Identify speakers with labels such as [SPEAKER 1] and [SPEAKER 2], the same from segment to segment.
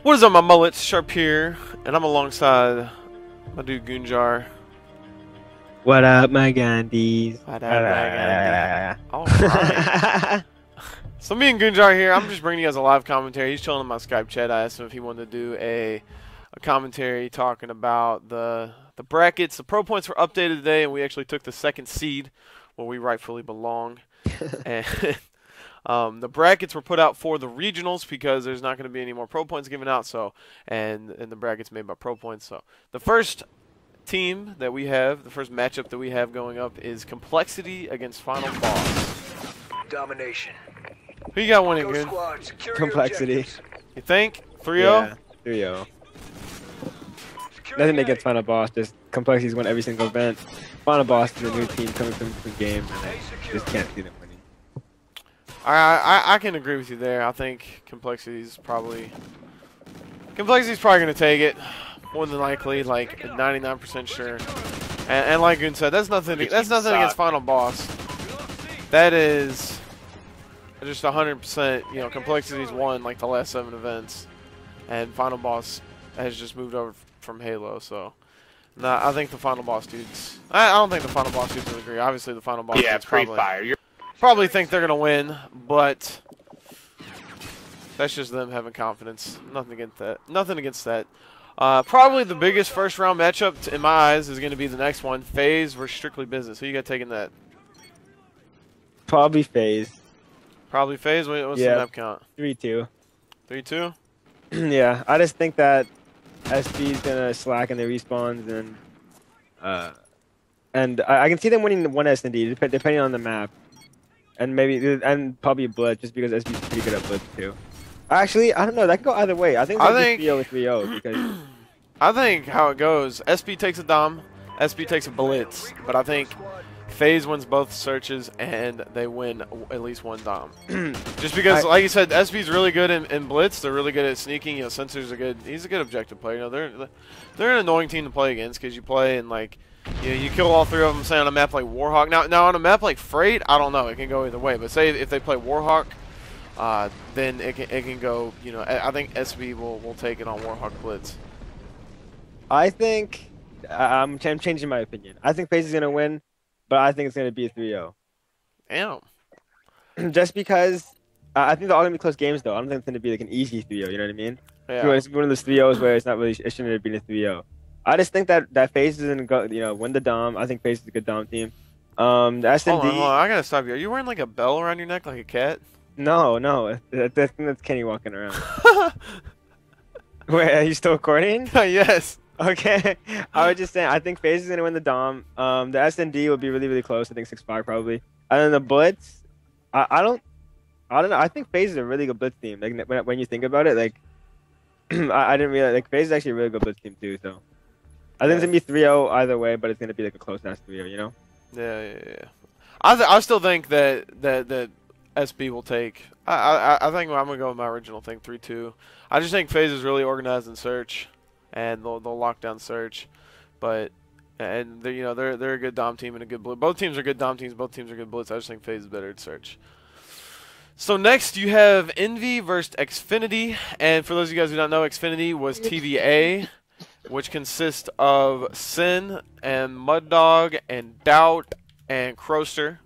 [SPEAKER 1] What is up, my mullets? Sharp here, and I'm alongside my dude Goonjar.
[SPEAKER 2] What up, my Gandhis?
[SPEAKER 1] Alright. So me and Goonjar here, I'm just bringing you guys a live commentary. He's chilling in my Skype chat. I asked him if he wanted to do a commentary talking about the brackets. The pro points were updated today, and we actually took the second seed where we rightfully belong. And the brackets were put out for the regionals because there's not going to be any more pro points given out. So, and the brackets made by pro points. So the first team that we have, the first matchup that we have going up is Complexity against Final Boss.
[SPEAKER 3] Domination.
[SPEAKER 1] Who you got winning,
[SPEAKER 3] Go
[SPEAKER 1] good?
[SPEAKER 3] squad, secure your
[SPEAKER 2] Complexity.
[SPEAKER 3] objectives.
[SPEAKER 1] You think? 3-0?
[SPEAKER 2] Yeah, 3-0.
[SPEAKER 3] Secure
[SPEAKER 2] Nothing
[SPEAKER 3] the
[SPEAKER 2] against
[SPEAKER 3] A.
[SPEAKER 2] Final Boss. Just Complexity's won every single event. Final Boss is a new team coming from the game, and I just can't see them winning.
[SPEAKER 1] I can agree with you there. I think Complexity's probably going to take it more than likely, like 99% sure. And like Goon said, that's nothing against Final Boss. That is just 100%. You know, Complexity's won like the last 7 events, and Final Boss has just moved over from Halo. So, nah, I think the Final Boss dudes. I don't think the Final Boss dudes would agree. Obviously, the Final Boss dudes probably think they're gonna win, but that's just them having confidence. Nothing against that. Nothing against that. Probably the biggest first round matchup in my eyes is going to be the next one. FaZe versus Strictly Business. Who you got taking that?
[SPEAKER 2] Probably FaZe.
[SPEAKER 1] Probably FaZe. What's the map count?
[SPEAKER 2] 3-2.
[SPEAKER 1] 3-2.
[SPEAKER 2] Yeah, I just think that SB's gonna slacken their respawns, and I can see them winning one S&D depending on the map, and probably Blitz just because SB's pretty good at Blitz too. Actually, I don't know. That can go either way. I think 3-0 with 3-0 because
[SPEAKER 1] I think how it goes, SB takes a Dom, SB takes a Blitz, but I think FaZe wins both searches and they win at least one Dom. Just because, like you said, SB's really good in Blitz. They're really good at sneaking. You know, Sensor's he's a good objective player. You know, they're an annoying team to play against because you play and like you kill all 3 of them. Say on a map like Warhawk. Now on a map like Freight, I don't know. It can go either way. But say if they play Warhawk. Then it can go, you know, I think SB will take it on Warhawk Blitz.
[SPEAKER 2] I think I'm changing my opinion. I think FaZe is going to win, but I think it's going to be a 3-0.
[SPEAKER 1] Damn.
[SPEAKER 2] Just because I think they're all going to be close games, though. I don't think it's going to be like an easy 3-0, you know what I mean?
[SPEAKER 1] Yeah.
[SPEAKER 2] It's one of those 3-0s where it shouldn't have been a 3-0. I just think that FaZe is going to go, you know, win the Dom. I think FaZe is a good Dom team. The S&D...
[SPEAKER 1] Hold on, I got to stop you. Are you wearing like a bell around your neck like a cat?
[SPEAKER 2] No. That's Kenny walking around. Wait, are you still recording?
[SPEAKER 1] Yes.
[SPEAKER 2] Okay. I was just saying, I think FaZe is going to win the Dom. The S&D will be really, really close. I think 6-5 probably. And then the Blitz, I don't know. I think FaZe is a really good Blitz team. Like when you think about it, like I didn't realize like FaZe is actually a really good Blitz team too. So I think it's going to be 3-0 either way, but it's going to be like a close ass 3-0, you know?
[SPEAKER 1] Yeah. I still think that SB will take. I think I'm gonna go with my original thing, 3-2. I just think FaZe is really organized in search, and they'll lock down search, but they're a good Dom team and a good Blitz. Both teams are good Dom teams. Both teams are good Blitz. I just think FaZe is better at search. So next you have EnVy versus Xfinity, and for those of you guys who don't know, Xfinity was TVA, which consists of Sin and Muddog and Doubt and Croaster.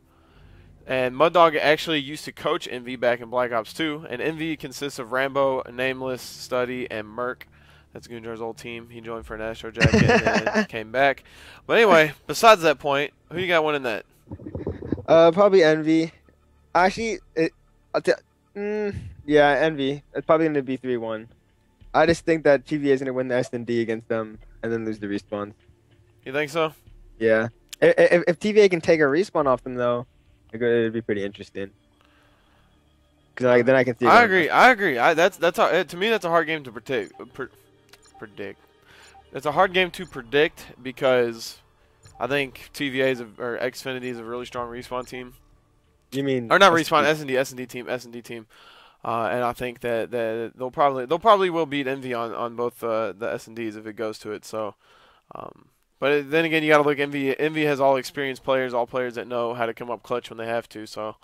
[SPEAKER 1] And Muddog actually used to coach EnVy back in Black Ops 2. And EnVy consists of Rambo, Nameless, Study, and Merc. That's Goonjar's old team. He joined for an Astro Jacket and then came back. But anyway, besides that point, who you got winning that?
[SPEAKER 2] Probably EnVy. Actually, yeah, EnVy. It's probably going to be 3-1. I just think that TVA is going to win the S&D against them and then lose the respawn.
[SPEAKER 1] You think so?
[SPEAKER 2] Yeah. If TVA can take a respawn off them, though, it'd be pretty interesting. Because then I can see.
[SPEAKER 1] I agree. To me, that's a hard game to predict. It's a hard game to predict because I think TVA or Xfinity is a really strong respawn team.
[SPEAKER 2] You mean?
[SPEAKER 1] Or not respawn, S&D team. And I think that they'll probably will beat EnVy on both the S&Ds if it goes to it. So. But then again, you got to look. EnVy has all experienced players, all players that know how to come up clutch when they have to. So,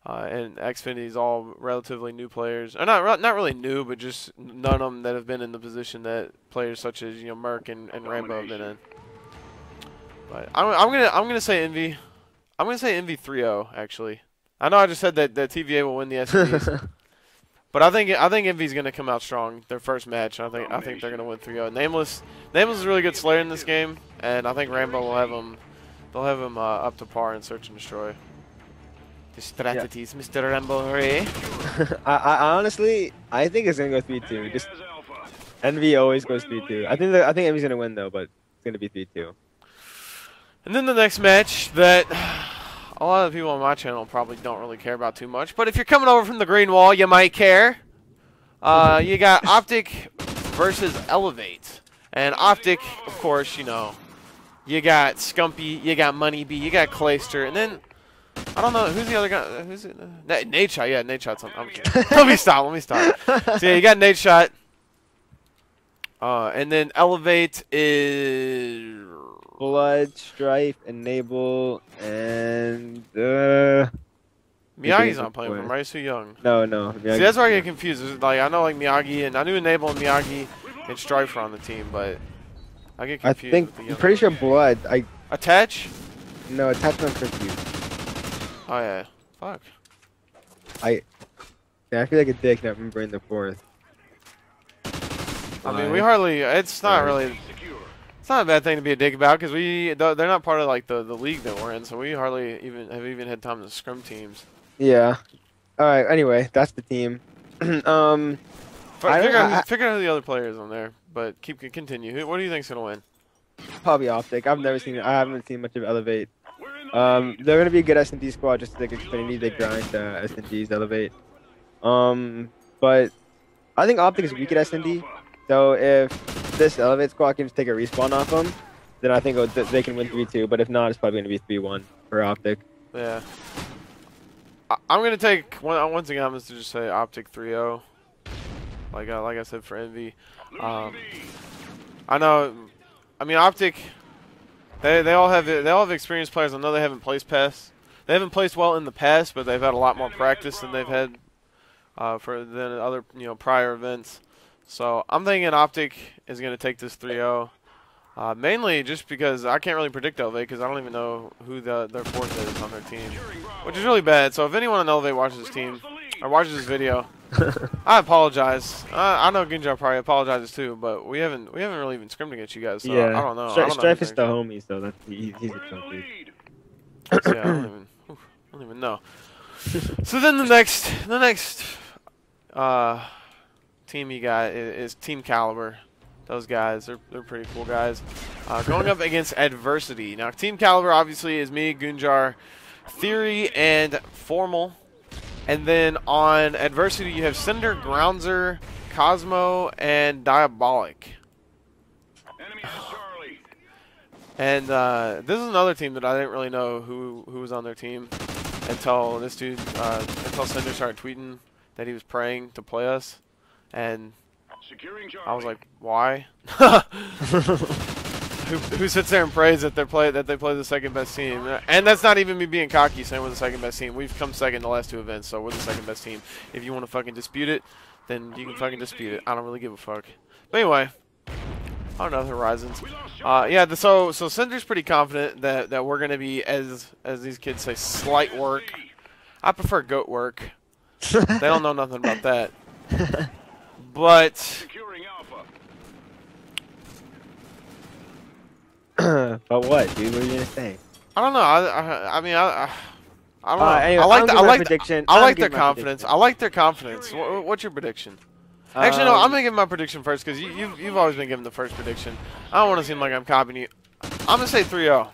[SPEAKER 1] and Xfinity is all relatively new players. Or not really new, but just none of them that have been in the position that players such as Merc and Rambo have been in. But I'm gonna say Envy. I'm gonna say Envy 3-0 actually. I know I just said that TVA will win the SCDs, but I think Envy's gonna come out strong their first match. I think they're gonna win 3-0. Nameless is a really good Slayer in this game, and I think Rambo will have him. They'll have him up to par in Search and Destroy. The strategies, yeah. Mr. Rambo Ray.
[SPEAKER 2] I honestly think it's gonna go 3-2. Just Envy always goes 3-2. I think Envy's gonna win though, but it's gonna be 3-2.
[SPEAKER 1] And then the next match that a lot of people on my channel probably don't really care about too much, but if you're coming over from the green wall, you might care. You got OpTic versus Elevate, and OpTic, of course, you know, you got Scumpy, you got Money B, you got Clayster, and then I don't know who's the other guy. Who's it? Nate Shot. Yeah, Nate Shot's on. Let me stop. So yeah, you got Nate Shot, and then Elevate is
[SPEAKER 2] Blood, Strife, Enable, and
[SPEAKER 1] Miyagi's not playing for him, right? He's too young.
[SPEAKER 2] No.
[SPEAKER 1] See, that's where I get confused. Like I know like Miyagi, and I knew Enable and Miyagi and Strife were on the team, but I get confused.
[SPEAKER 2] I'm pretty sure Blood.
[SPEAKER 1] Attach?
[SPEAKER 2] No, Attachment confused.
[SPEAKER 1] Oh yeah. Fuck.
[SPEAKER 2] I feel like a dick not remembering the fourth.
[SPEAKER 1] I mean, we hardly. It's not really. It's not a bad thing to be a dick about because they're not part of like the league that we're in, so we hardly even had time to scrum teams.
[SPEAKER 2] Yeah. All right. Anyway, that's the team.
[SPEAKER 1] Figure out who the other players on there, but continue. What do you think's gonna win?
[SPEAKER 2] Probably OpTic. I haven't seen much of Elevate. They're gonna be a good S&D squad, just like Xfinity. They grind S&Ds, Elevate. But I think OpTic is weak at S&D. So if this Elevate squad can just take a respawn off them, then I think they can win 3-2. But if not, it's probably gonna be 3-1 for OpTic.
[SPEAKER 1] Yeah. I'm gonna take once again. I'm just say OpTic 3-0. Like I said for Envy. I know. I mean OpTic. They all have experienced players. I know they haven't placed past. They haven't placed well in the past, but they've had a lot more practice than they've had than other prior events. So I'm thinking OpTic is going to take this 3-0, mainly just because I can't really predict Elevate because I don't even know who their fourth is on their team, which is really bad. So if anyone on Elevate watches this team or watches this video, I apologize. I know Goonjar probably apologizes too, but we haven't really even scrimmed against you guys. So yeah. I don't know.
[SPEAKER 2] Strife is the homie, so he's a trophy.
[SPEAKER 1] Yeah, I don't even know. So then the next team you got is Team Caliber. Those guys, they're pretty cool guys. Going up against Adversity. Now, Team Caliber obviously is me, Goonjar, Theory, and Formal. And then on Adversity, you have Cinder, Groundzer, Cosmo, and Diabolic. And this is another team that I didn't really know who was on their team until this dude, until Cinder started tweeting that he was praying to play us. And I was like, why? Who sits there and prays that they play the second best team? And that's not even me being cocky saying we're the second best team. We've come second the last two events, so we're the second best team. If you want to fucking dispute it, then you can fucking dispute it. I don't really give a fuck. But anyway, on other Horizons, yeah. So Cinder's pretty confident that we're gonna be, as these kids say, slight work. I prefer goat work. They don't know nothing about that. But
[SPEAKER 2] but what, dude? What are you gonna say?
[SPEAKER 1] I don't know. I mean, I don't know.
[SPEAKER 2] Anyway,
[SPEAKER 1] I like their confidence. I like their confidence. What's your prediction? Actually, no. I'm gonna give my prediction first because you've always been giving the first prediction. I don't want to seem like I'm copying you. I'm gonna say 3-0.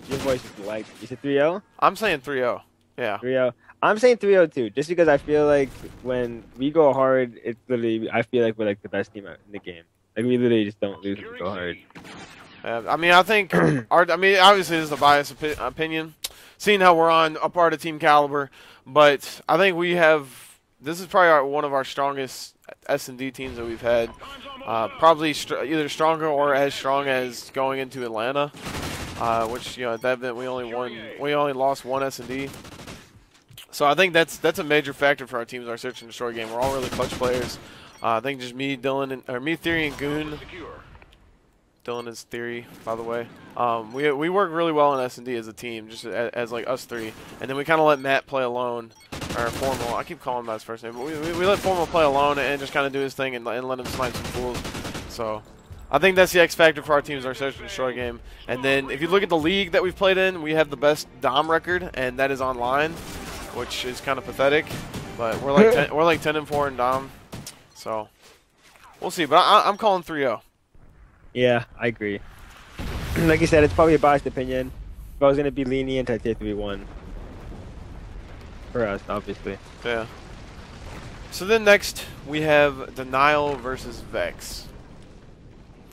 [SPEAKER 2] Your voice is like, you said 3-0?
[SPEAKER 1] I'm saying 3-0. Yeah.
[SPEAKER 2] 3-0. I'm saying 3-0 too, just because I feel like when we go hard, it's literally, I feel like we're like the best team in the game. Like we literally just don't lose when we go hard.
[SPEAKER 1] I mean, I think obviously this is a biased opinion, seeing how we're on a part of Team Caliber, but I think this is probably one of our strongest S&D teams that we've had. Probably either stronger or as strong as going into Atlanta, which at that event we only lost one S&D. So I think that's a major factor for our teams, our search and destroy game. We're all really clutch players. I think just me, Dylan, me, Theory, and Goon.
[SPEAKER 3] Secure.
[SPEAKER 1] Dylan is Theory, by the way. We work really well in S&D as a team, just as like us three. And then we kind of let Matt play alone, or Formal. I keep calling him by his first name, but we let Formal play alone and just kind of do his thing and let him snipe some fools. So I think that's the X factor for our teams, our search and destroy game. And then if you look at the league that we've played in, we have the best Dom record, and that is online, which is kind of pathetic. But we're like 10-4 in Dom, so we'll see. But I'm calling 3-0.
[SPEAKER 2] Yeah, I agree. Like you said, it's probably a biased opinion. If I was gonna be lenient, I'd say 3-1. For us, obviously.
[SPEAKER 1] Yeah. So then next we have Denial versus Vexx.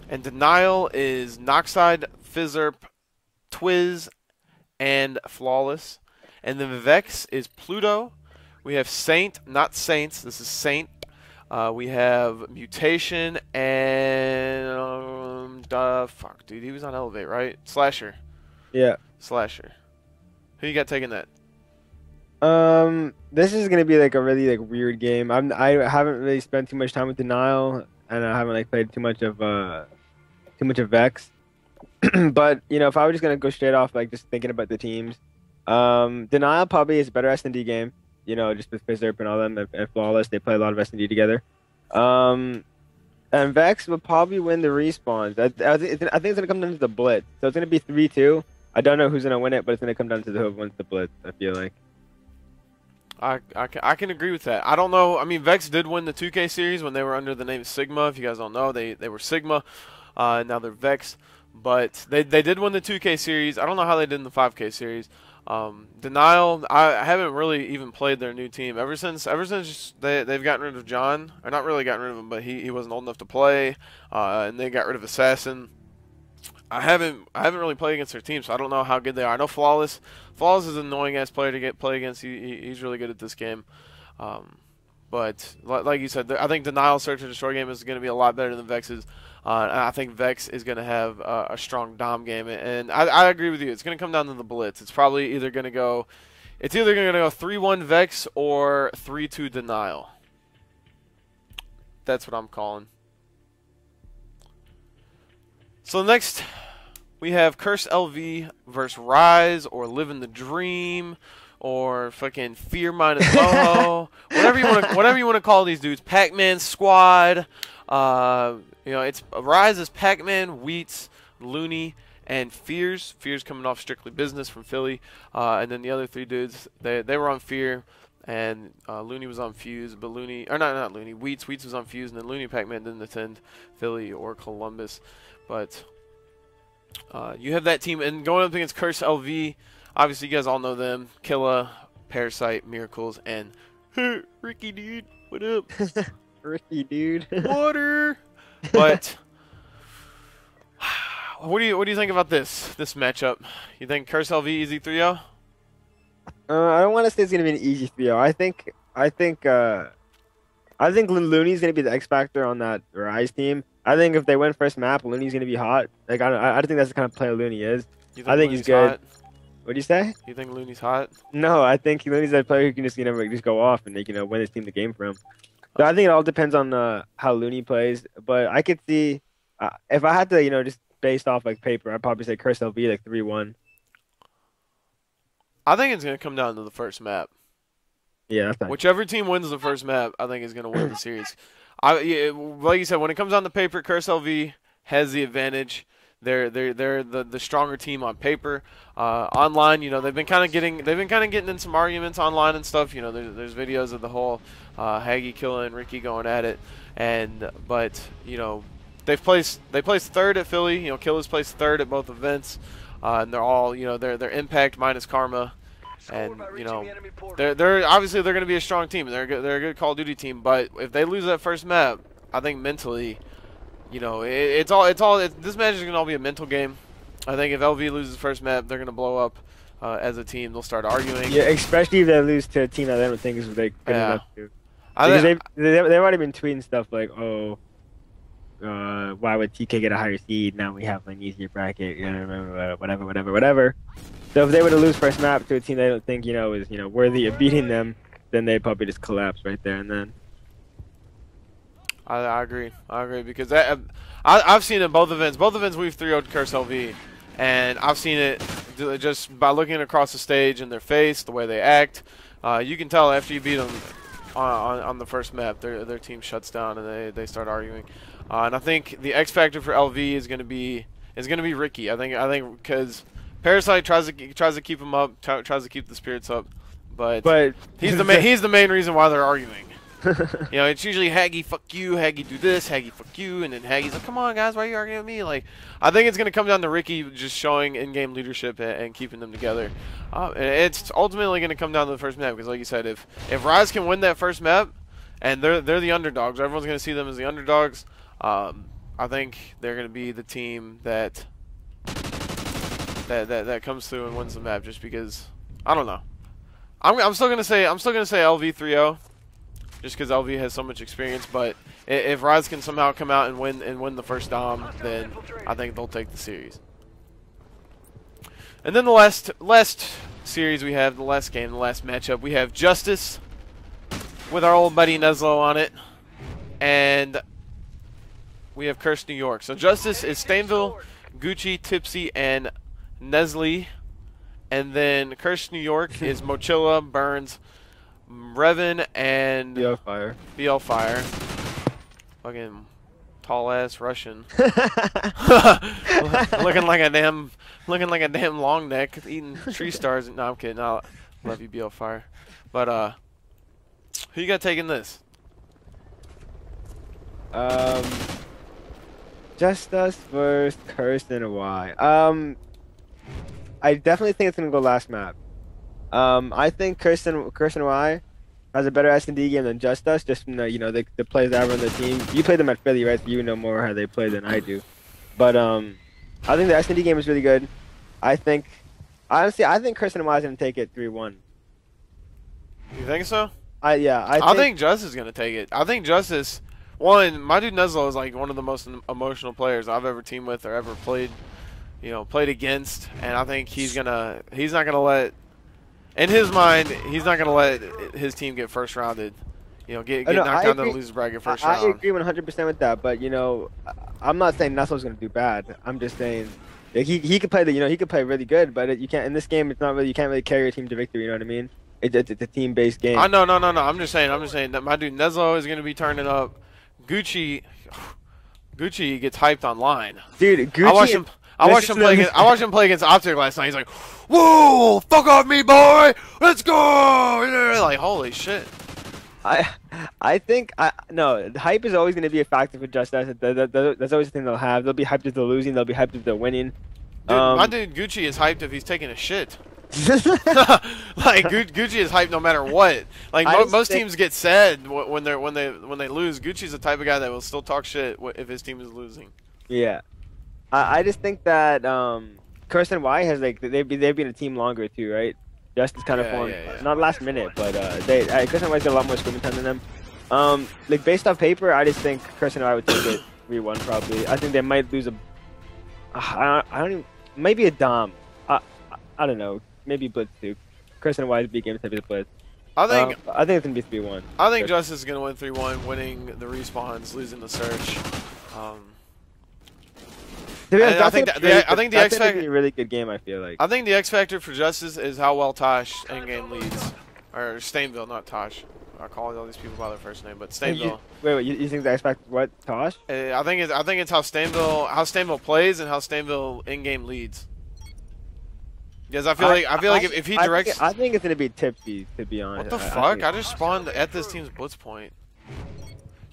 [SPEAKER 1] And Denial is Noxide, Fizzerp, Twiz, and Flawless. And then Vexx is Pluto. We have Saint, not Saints. This is Saint. We have Mutation and fuck, dude, he was on Elevate, right? Slasher.
[SPEAKER 2] Yeah.
[SPEAKER 1] Slasher. Who you got taking that?
[SPEAKER 2] This is gonna be like a really weird game. I haven't really spent too much time with Denial, and I haven't played too much of Vexx. But you know, if I was just gonna go straight off just thinking about the teams, Denial probably is a better S&D game. You know, just with Fizzerp and all them and Flawless, they play a lot of S&D together. And Vexx will probably win the respawns. I think it's gonna come down to the blitz. So it's gonna be 3-2. I don't know who's gonna win it, but it's gonna come down to who wins the blitz. I feel like.
[SPEAKER 1] I can agree with that. I don't know. I mean, Vexx did win the 2K series when they were under the name Sigma. If you guys don't know, they were Sigma. Now they're Vexx. But they did win the 2K series. I don't know how they did in the 5K series. Denial, I haven't really even played their new team ever since they've gotten rid of John, or not really gotten rid of him, but he wasn't old enough to play, and they got rid of Assassin. I haven't really played against their team, so I don't know how good they are. I know Flawless is an annoying ass player to play against. He's really good at this game. But like you said, I think Denial Search and Destroy game is going to be a lot better than Vex's. And I think Vexx is going to have a strong Dom game. And I agree with you. It's going to come down to the blitz. It's probably either going to go 3-1 Vexx or 3-2 Denial. That's what I'm calling. So next, we have Curse LV versus Rise or Living the Dream. Or fucking Fear minus Moho, whatever you want to call these dudes. Pac-Man Squad, it's Rise is Pac-Man, Wheats, Looney, and Fears. Fears coming off Strictly Business from Philly, and then the other three dudes they were on Fear, and Looney was on Fuse, but not Looney, Wheats was on Fuse, and then Looney Pac-Man didn't attend Philly or Columbus, but you have that team and going up against Curse LV. Obviously, you guys all know them. Killa, Parasite, Miracles, and Ricky, dude. What up?
[SPEAKER 2] Ricky, dude.
[SPEAKER 1] Water. But what do you think about this matchup? You think Curse LV easy 3-0?
[SPEAKER 2] I don't want to say it's gonna be an easy 3-0. I think Looney's gonna be the X factor on that Rise team. I think if they win first map, Looney's gonna be hot. I don't think that's the kind of player Looney is. I think he's good. Hot? What do you say?
[SPEAKER 1] You think Looney's hot?
[SPEAKER 2] No, I think Looney's a player who can just go off and win his team the game for him. So I think it all depends on how Looney plays. But I could see if I had to just based off paper, I'd probably say Curse LV 3-1.
[SPEAKER 1] I think it's gonna come down to the first map.
[SPEAKER 2] Yeah, that's nice.
[SPEAKER 1] Whichever team wins the first map, I think is gonna win the series. Like you said, when it comes down to paper, Curse LV has the advantage. They're the stronger team on paper. Online, they've been kind of getting in some arguments online and stuff. There's videos of the whole Haggy, Killa, and Ricky going at it. But they placed third at Philly. Killa's placed third at both events. And they're all they're Impact minus Karma. And they're obviously they're going to be a strong team. They're a good Call of Duty team. But if they lose that first map, I think mentally. This match is going to all be a mental game. I think if LV loses the first map, they're going to blow up as a team. They'll start arguing.
[SPEAKER 2] Yeah, especially if they lose to a team that they don't think is good enough to. Because they've already been tweeting stuff like, oh, why would TK get a higher seed? Now we have an easier bracket, whatever. So if they were to lose first map to a team they don't think is worthy of beating them, then they'd probably just collapse right there and then.
[SPEAKER 1] I agree. I agree because I've seen it both events. Both events we've 3-0'd Curse LV, and I've seen it just by looking across the stage in their face, the way they act. You can tell after you beat them on the first map, their team shuts down and they start arguing. And I think the X factor for LV is going to be Ricky. I think because Parasite tries to keep him up, tries to keep the spirits up, but he's the main reason why they're arguing. It's usually Haggy, fuck you, Haggy do this, Haggy fuck you, and then Haggy's like, come on guys, why are you arguing with me? Like, I think it's gonna come down to Ricky just showing in-game leadership and keeping them together. It's ultimately gonna come down to the first map because, like you said, if Rise can win that first map, and they're the underdogs, everyone's gonna see them as the underdogs. I think they're gonna be the team that comes through and wins the map, just because I don't know. I'm still gonna say LV 3-0. Just because LV has so much experience, but if Rise can somehow come out and win the first Dom, then I think they'll take the series. And then the last series we have, the last game, the last matchup, we have Justice with our old buddy Neslo on it, and we have Curse New York. So Justice is Stainville, Gucci, Tipsy, and Nestle, and then Curse New York is Mochilla, Burns, Revan, and BL Fire. Fucking tall ass Russian. looking like a damn long neck, eating tree stars. No, I'm kidding. I love you, BL Fire. But who you got taking this?
[SPEAKER 2] Just Us versus Curse and Y. I definitely think it's gonna go last map. I think Curse and Y has a better S&D game than Just Us, just from the players that are on the team. You played them at Philly, right? So you know more how they play than I do. But I think the S&D game is really good. Honestly, I think Curse and Y is gonna take it 3-1.
[SPEAKER 1] You think so?
[SPEAKER 2] I
[SPEAKER 1] think Justice is gonna take it. I think Justice. One, my dude Neslo is like one of the most emotional players I've ever teamed with or ever played against, and I think he's not gonna let. In his mind, he's not going to let his team get first rounded. Get knocked down to the loser bracket first round.
[SPEAKER 2] I agree 100% with that, but I'm not saying Neslo's going to do bad. I'm just saying he could play he could play really good, but you can't in this game. It's not really you can't really carry your team to victory. You know what I mean? It's a team-based game.
[SPEAKER 1] No. I'm just saying that my dude Neslo is going to be turning up. Gucci gets hyped online. Dude,
[SPEAKER 2] Gucci.
[SPEAKER 1] I watched him play against OpTic last night. He's like, "Whoa, fuck off me, boy! Let's go!" Like, holy shit.
[SPEAKER 2] I think no, hype is always going to be a factor for Just Us. That's always the thing they'll have. They'll be hyped if they're losing. They'll be hyped if they're winning.
[SPEAKER 1] Dude, my dude Gucci is hyped if he's taking a shit. Like Gucci is hyped no matter what. Like most teams get sad when they lose. Gucci's the type of guy that will still talk shit if his team is losing.
[SPEAKER 2] Yeah. I just think that Curse and Y has they've been a team longer too, right? Justice kind of formed not last minute, but Curse and Y's got a lot more scrimmage time than them. Based off paper, I just think Curse and Y would take it 3-1 probably. I think they might lose I don't even, maybe a Dom. I don't know, maybe Blitz too. Curse and Y's big game to be the Blitz.
[SPEAKER 1] I think
[SPEAKER 2] it's gonna be 3-1.
[SPEAKER 1] I think Justice is gonna win 3-1, winning the respawns, losing the search. I think the X factor
[SPEAKER 2] a really good game. I feel like.
[SPEAKER 1] I think the X factor for Justice is how well Tosh in-game leads, or Stainville, not Tosh. I call all these people by their first name, but Stainville.
[SPEAKER 2] Wait, you think the X factor what Tosh?
[SPEAKER 1] I think it's how Stainville plays and how Stainville in-game leads. Because I feel like if he directs,
[SPEAKER 2] I think it's gonna be Tipsy, to be honest.
[SPEAKER 1] What the fuck? I just spawned at this team's blitz point.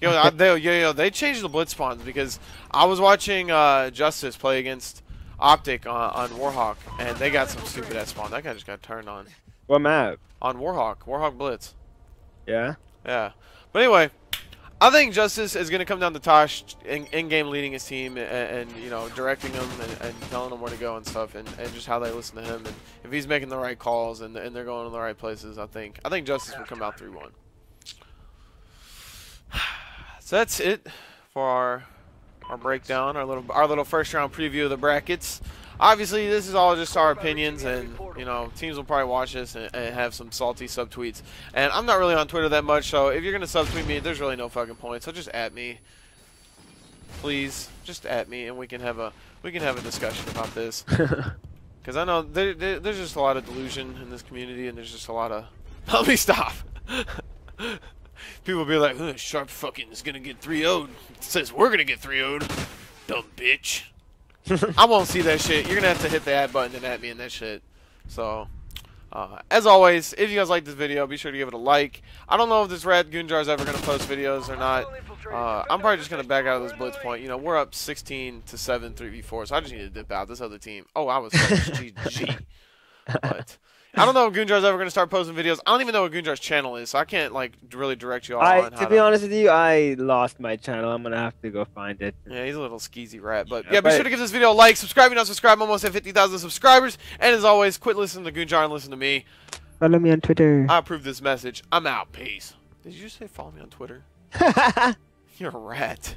[SPEAKER 1] They changed the blitz spawns because I was watching Justice play against OpTic on Warhawk, and they got some stupid ass spawn. That guy just got turned on.
[SPEAKER 2] What map?
[SPEAKER 1] On Warhawk Blitz.
[SPEAKER 2] Yeah?
[SPEAKER 1] Yeah. But anyway, I think Justice is going to come down to Tosh in-game leading his team and directing them and telling them where to go and stuff, and just how they listen to him. And if he's making the right calls and they're going to the right places, I think Justice will come out 3-1. So that's it for our breakdown, our little first round preview of the brackets. Obviously, this is all just our opinions, and you know, teams will probably watch this and have some salty subtweets. And I'm not really on Twitter that much, so if you're gonna subtweet me, there's really no fucking point. So just at me, please, just at me, and we can have a discussion about this. Because I know there's just a lot of delusion in this community, and there's just a lot of. Let me stop. People be like, Sharp fucking is gonna get 3-0'd. It says we're gonna get 3-0'd. Dumb bitch. I won't see that shit. You're gonna have to hit the add button and at me and that shit. So, as always, if you guys like this video, be sure to give it a like. I don't know if this rat Goonjar is ever gonna post videos or not. I'm probably just gonna back out of this blitz point. You know, we're up 16-7 3v4, so I just need to dip out. This other team. Oh, I was GG. But I don't know if Goonjar's ever gonna start posting videos. I don't even know what Goonjar's channel is, so I can't like really direct you all on.
[SPEAKER 2] To be honest with you, I lost my channel. I'm gonna have to go find it.
[SPEAKER 1] Yeah, he's a little skeezy rat, but yeah, be sure to give this video a like, subscribe if you're not subscribed. I'm almost at 50,000 subscribers, and as always, quit listening to Goonjar and listen to me.
[SPEAKER 2] Follow me on Twitter.
[SPEAKER 1] I approve this message. I'm out. Peace. Did you just say follow me on Twitter? You're a rat.